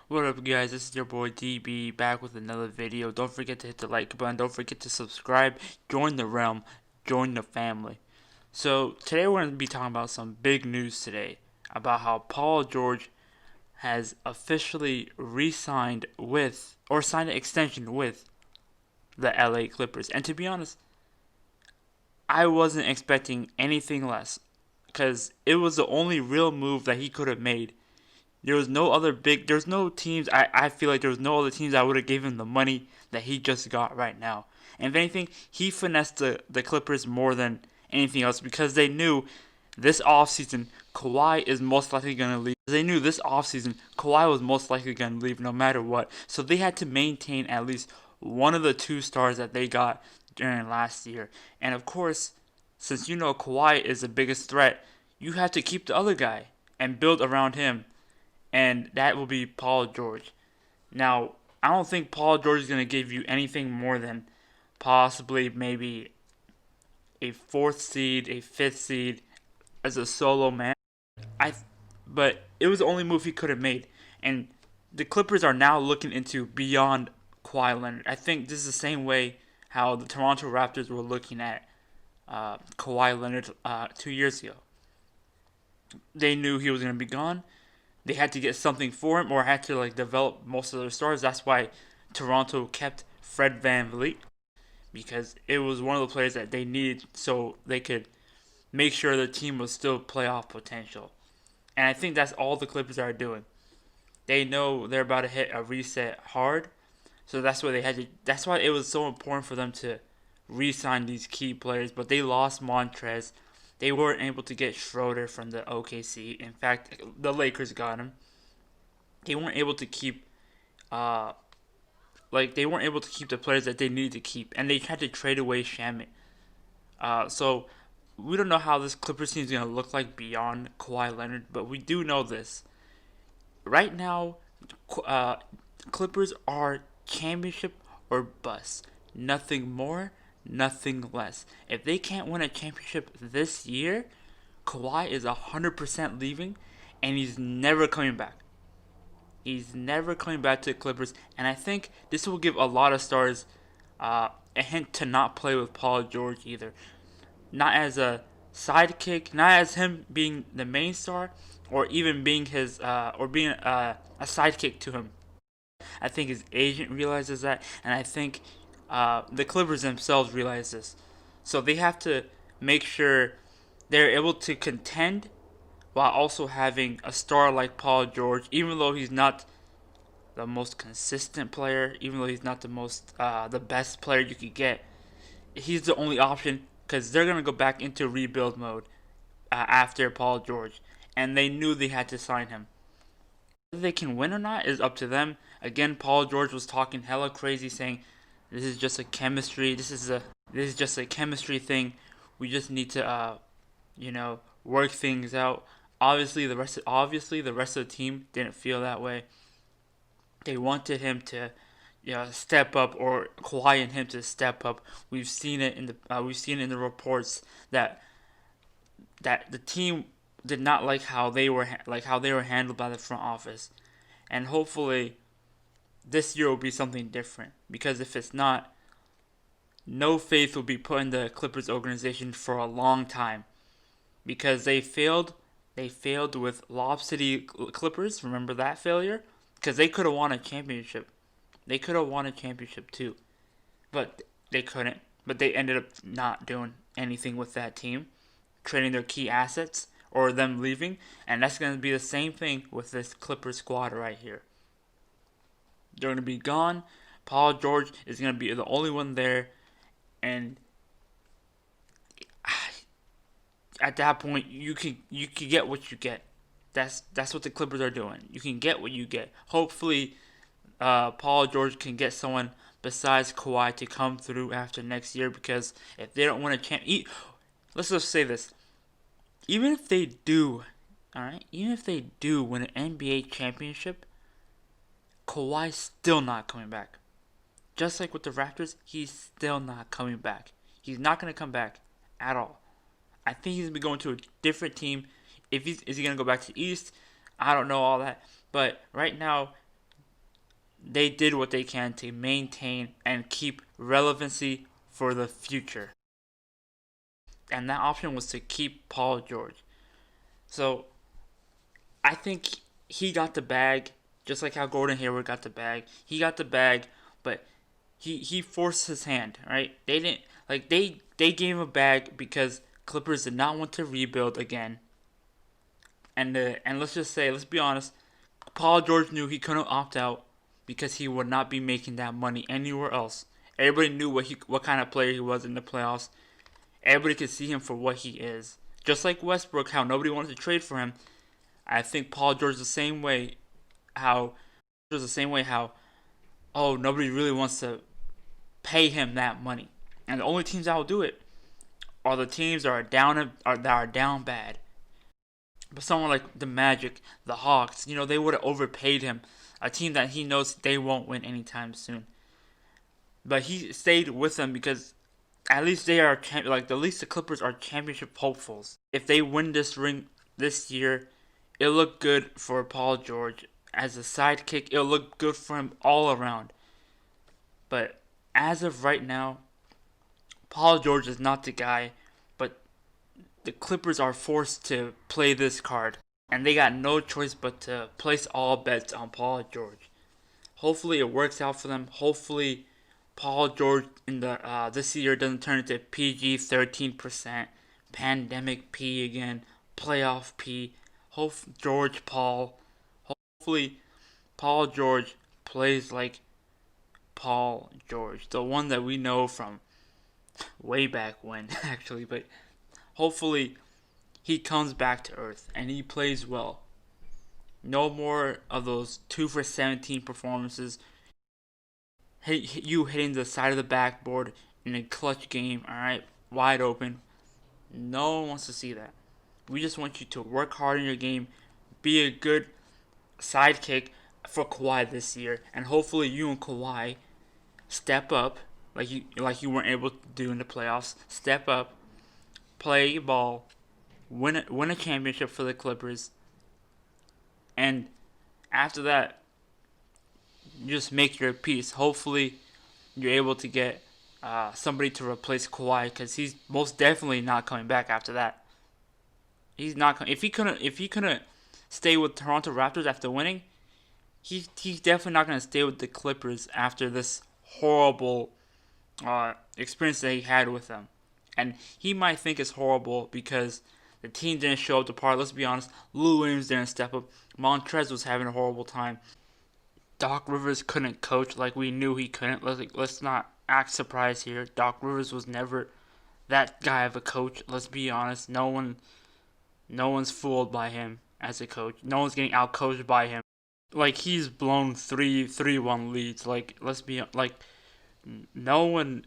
What up, guys? This is your boy DB back with another video. Don't forget to hit the like button. Don't forget to subscribe. Join the realm. Join the family. So today we're going to be talking about some big news today about how Paul George has officially re-signed with or signed an extension with the LA Clippers. And to be honest, I wasn't expecting anything less because it was the only real move that he could have made. There's no teams, I feel like there was no other teams that would have given him the money that he just got right now. And if anything, he finessed the Clippers more than anything else because they knew this offseason Kawhi is most likely going to leave. They knew this offseason Kawhi was most likely going to leave no matter what. So they had to maintain at least one of the two stars that they got during last year. And of course, since you know Kawhi is the biggest threat, you have to keep the other guy and build around him, and that will be Paul George. Now, I don't think Paul George is going to give you anything more than possibly maybe a fourth seed, a fifth seed as a solo man. I, but it was the only move he could have made, and the Clippers are now looking into beyond Kawhi Leonard. I think this is the same way how the Toronto Raptors were looking at Kawhi Leonard 2 years ago. They knew he was going to be gone. They had to get something for him or had to develop most of their stars. That's why Toronto kept Fred VanVleet because it was one of the players that they needed so they could make sure the team was still playoff potential. And I think that's all the Clippers are doing. They know they're about to hit a reset hard, so that's why they had to. That's why it was so important for them to re-sign these key players. But they lost Montrez. They weren't able to get Schroeder from the OKC. In fact, the Lakers got him. They weren't able to keep, uh, they weren't able to keep the players that they needed to keep, and they had to trade away Shamit. So we don't know how this Clippers team is gonna look like beyond Kawhi Leonard, but we do know this right now. Uh, Clippers are championship or bust. Nothing more, nothing less. If they can't win a championship this year, Kawhi is 100% leaving, and he's never coming back. He's never coming back to the Clippers, and I think this will give a lot of stars a hint to not play with Paul George either. Not as a sidekick, not as him being the main star, or even being his or being a sidekick to him. I think his agent realizes that, and I think the Clippers themselves realize this. So they have to make sure they're able to contend while also having a star like Paul George, even though he's not the most consistent player, even though he's not the best player you could get. He's the only option because they're gonna go back into rebuild mode after Paul George, and they knew they had to sign him. Whether they can win or not is up to them. Again, Paul George was talking hella crazy, saying this is just a chemistry. This is just a chemistry thing. We just need to work things out. Obviously the rest of the team didn't feel that way. They wanted him to step up, or Kawhi and him to step up. We've seen it in the reports that the team did not like how they were handled by the front office, and hopefully this year will be something different. Because if it's not, no faith will be put in the Clippers organization for a long time. Because they failed with Lob City Clippers. Remember that failure? Because they could have won a championship. They could have won a championship too, but they couldn't. But they ended up not doing anything with that team, trading their key assets or them leaving, and that's going to be the same thing with this Clippers squad right here. They're going to be gone. Paul George is going to be the only one there, and at that point, you can get what you get. That's what the Clippers are doing. You can get what you get. Hopefully, Paul George can get someone besides Kawhi to come through after next year. Because if they don't win a let's just say this: even if they do, all right, even if they do win an NBA championship, Kawhi's still not coming back. Just like with the Raptors, he's still not coming back. He's not gonna come back at all. I think he's gonna be going to a different team. Is he gonna go back to the East? I don't know all that. But right now, they did what they can to maintain and keep relevancy for the future. And that option was to keep Paul George. So I think he got the bag, just like how Gordon Hayward got the bag. He got the bag, but he forced his hand, right? They didn't like they gave him a bag because Clippers did not want to rebuild again. And let's just say, let's be honest, Paul George knew he couldn't opt out because he would not be making that money anywhere else. Everybody knew what kind of player he was in the playoffs. Everybody could see him for what he is. Just like Westbrook, how nobody wanted to trade for him. I think Paul George the same way. How oh, nobody really wants to pay him that money, and the only teams that will do it are the teams that are down bad. But someone like the Magic, the Hawks, they would have overpaid him. A team that he knows they won't win anytime soon. But he stayed with them because at least they are at least the Clippers are championship hopefuls. If they win this ring this year, it'll look good for Paul George as a sidekick. It'll look good for him all around. But as of right now, Paul George is not the guy, but the Clippers are forced to play this card. And they got no choice but to place all bets on Paul George. Hopefully it works out for them. Hopefully Paul George in the this year doesn't turn into PG 13%, pandemic P again, playoff P. George Paul. Hopefully Paul George plays like Paul George, the one that we know from way back when, actually. But hopefully he comes back to earth and he plays well. No more of those 2 for 17 performances. You hitting the side of the backboard in a clutch game, alright, wide open. No one wants to see that. We just want you to work hard in your game, be a good sidekick for Kawhi this year, and hopefully you and Kawhi step up like you weren't able to do in the playoffs. Step up, play ball, win a championship for the Clippers, and after that, you just make your peace. Hopefully, you're able to get somebody to replace Kawhi because he's most definitely not coming back after that. He's not. If he couldn't stay with Toronto Raptors after winning, he's definitely not gonna stay with the Clippers after this horrible experience that he had with them. And he might think it's horrible because the team didn't show up to par. Let's be honest, Lou Williams didn't step up. Montrez was having a horrible time. Doc Rivers couldn't coach like we knew he couldn't. Let's not act surprised here. Doc Rivers was never that guy of a coach. Let's be honest. No one's fooled by him as a coach. No one's getting out coached by him. Like he's blown 3-1 leads. Like let's be like no one.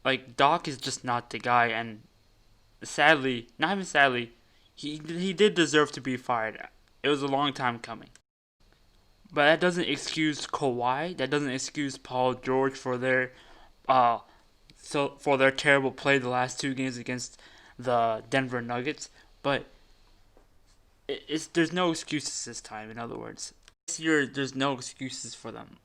Like Doc is just not the guy, and sadly, not even sadly, he did deserve to be fired. It was a long time coming. But that doesn't excuse Kawhi. That doesn't excuse Paul George for their terrible play the last 2 games against the Denver Nuggets. But there's no excuses this time. In other words, this year there's no excuses for them.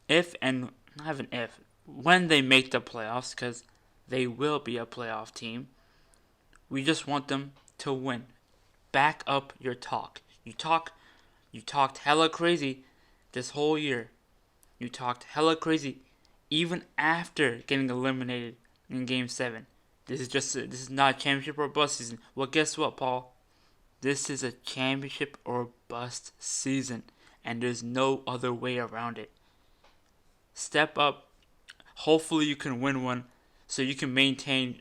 If and not even if, when they make the playoffs, because they will be a playoff team, we just want them to win. Back up your talk. You talked hella crazy this whole year. You talked hella crazy even after getting eliminated in Game 7. This is not a championship or bust season. Well, guess what, Paul? This is a championship or bust season, and there's no other way around it. Step up. Hopefully you can win one so you can maintain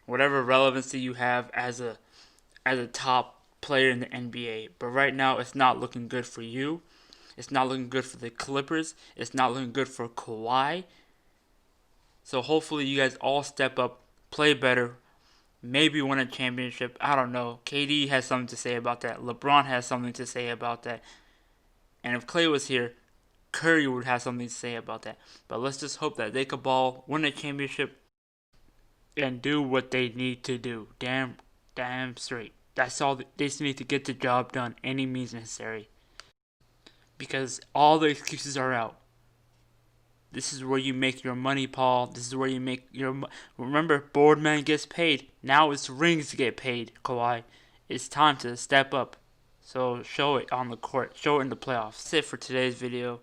whatever relevancy you have as a top player in the NBA. But right now it's not looking good for you. It's not looking good for the Clippers. It's not looking good for Kawhi. So hopefully you guys all step up, play better, maybe win a championship. I don't know. KD has something to say about that. LeBron has something to say about that. And if Clay was here, Curry would have something to say about that. But let's just hope that they could ball, win a championship, and do what they need to do. Damn straight. That's all. They just need to get the job done, any means necessary. because all the excuses are out. This is where you make your money, Paul. This is where you make your. Remember, Boardman gets paid. Now it's rings to get paid, Kawhi. It's time to step up. So show it on the court. Show it in the playoffs. That's it for today's video.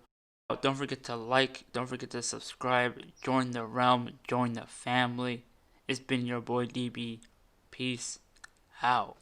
Don't forget to like. Don't forget to subscribe. Join the realm. Join the family. It's been your boy DB. Peace out.